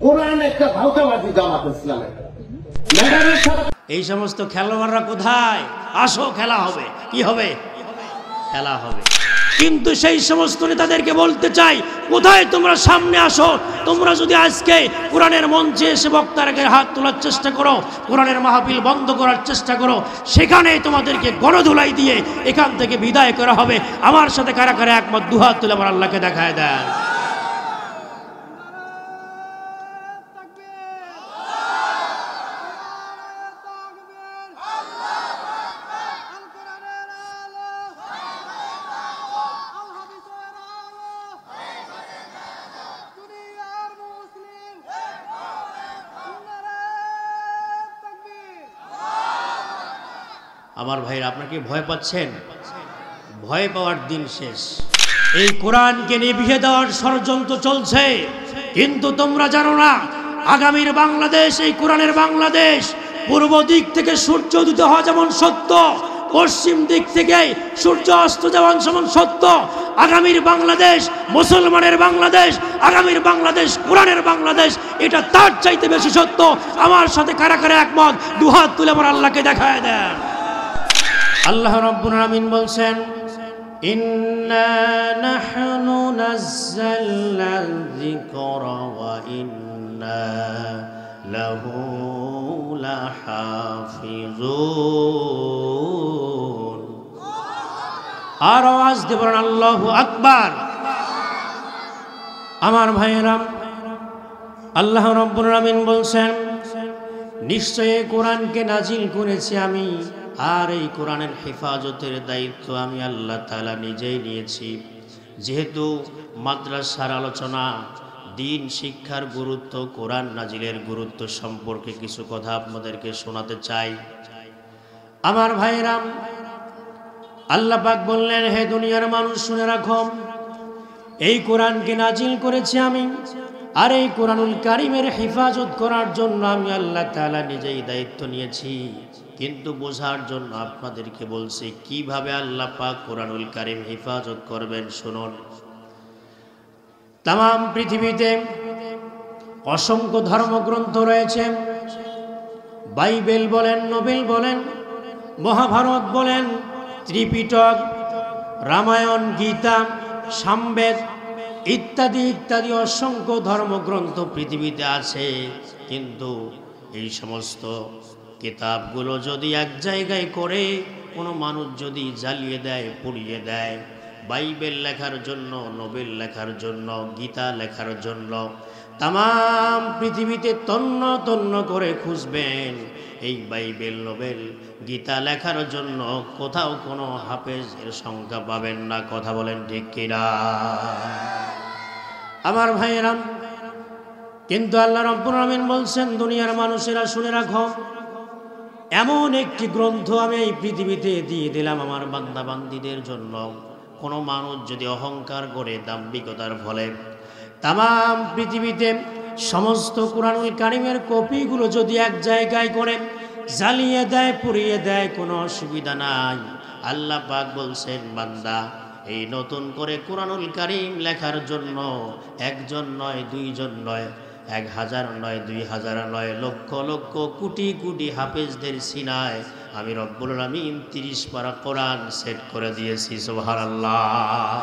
কোরআন একটা ভাওতাবাজি জামাত ইসলামের। এই সমস্ত খেলোয়াড়রা কোথায়? আসো, খেলা হবে। কি হবে? খেলা হবে। কিন্তু সেই সমস্ত নেতাদেরকে বলতে চাই, কোথায় তোমরা? সামনে আসো। তোমরা যদি আজকে কোরআনের মঞ্চে এসে বক্তার আগে হাত তোলার চেষ্টা করো, কোরআনের মাহফিল বন্ধ করার চেষ্টা করো, সেখানে তোমাদেরকে গণধুলাই দিয়ে এখান থেকে বিদায় করা হবে। আমার সাথে কারা কারা একমত? দুহাত তুলে আমার আল্লাহকে দেখায় দেন। আমার ভাইরা, আপনারা কি ভয় পাচ্ছেন? ভয় পাওয়ার দিন শেষ। এই কোরআনকে নিভিয়ে দেওয়ার ষড়যন্ত্র চলছে, কিন্তু তোমরা জানো না আগামীর বাংলাদেশ এই কোরআনের বাংলাদেশ। পূর্ব দিক থেকে সূর্য উদিত হওয়া যেমন সত্য, পশ্চিম দিক থেকে সূর্য অস্ত যাওয়া যেমন সত্য, আগামীর বাংলাদেশ মুসলমানের বাংলাদেশ, আগামীর বাংলাদেশ কোরআনের বাংলাদেশ, এটা তার চাইতে বেশি সত্য। আমার সাথে কারা কারা একমত? দুহাত তুলে আমার আল্লাহকে দেখায় দেন। আল্লাহ রাব্বুল আলামিন বলছেন, ইন্না নাহনু নাযালনা যিকরা ওয়া ইন্না লাহু লাহাফিজুন। আর আওয়াজ দিয়ে বলেন আল্লাহু আকবার। আমার ভাইয়েরা, আল্লাহ রাব্বুল আলামিন বলছেন, নিশ্চয়ই কোরআনকে নাজিল করেছি আমি, আর এই কোরআনের হেফাজতের দায়িত্ব আমি আল্লাহ তাআলা নিজেই নিয়েছি। যেহেতু মাদ্রাসার আলোচনা, দিন শিক্ষার গুরুত্ব, কোরআন নাজিলের গুরুত্ব সম্পর্কে কিছু কথা আপনাদেরকে শোনাতে চাই। আমার ভাইরা, আল্লাহ পাক বললেন, হে দুনিয়ার মানুষ শুনে রাখো, এই কোরআনকে নাজিল করেছি আমি, আর এই কোরআনুল কারীমের হেফাজত করার জন্য আমি আল্লাহ তাআলা নিজেই দায়িত্ব নিয়েছি। কিন্তু বোঝার জন্য আপনাদেরকে বলছি কিভাবে আল্লাহ পাক কোরআনুল কারীম হেফাজত করবেন। শুনুন, তাম পৃথিবীতে অসংখ্য ধর্মগ্রন্থ রয়েছে। বাইবেল বলেন, নোবেল বলেন, মহাভারত বলেন, ত্রিপিটক, রামায়ণ, গীতা, সামবেদ ইত্যাদি ইত্যাদি অসংখ্য ধর্মগ্রন্থ পৃথিবীতে আছে। কিন্তু এই সমস্ত কিতাবগুলো যদি এক জায়গায় করে কোনো মানুষ যদি জ্বালিয়ে দেয়, পুড়িয়ে দেয়, বাইবেল লেখার জন্য, নোবেল লেখার জন্য, গীতা লেখার জন্য তাম পৃথিবীতে তন্ন তন্ন করে খুঁজবেন, এই বাইবেল, নোবেল, গীতা লেখার জন্য কোথাও কোনো হাফেজের সংখ্যা পাবেন না। কথা বলেন ঠিক কিনা? আমার ভাইয়েরা, কিন্তু আল্লাহ রাব্বুল আলামিন বলছেন, দুনিয়ার মানুষেরা শুনে রাখো, এমন একটি গ্রন্থ আমি এই পৃথিবীতে দিয়ে দিলাম আমার বান্দা বান্দীদের জন্য। কোনো মানুষ যদি অহংকার করে, দাম্ভিকতার ফলে তাম পৃথিবীতে সমস্ত কোরআনুল কারীমের কপিগুলো যদি এক জায়গায় করে জ্বালিয়ে দেয়, পুড়িয়ে দেয়, কোনো অসুবিধা নাই। আল্লাহ পাক বলছেন, বান্দা, এই নতুন করে কোরআনুল কারীম লেখার জন্য একজন নয়, দুইজন নয়, 1000 নয়, 2000 নয়, লক্ষ লক্ষ কোটি কোটি হাফেজদের সিনায় আমি রব্বুল আলামিন 30 পারা কোরআন সেট করে দিয়েছি। সুবহানাল্লাহ।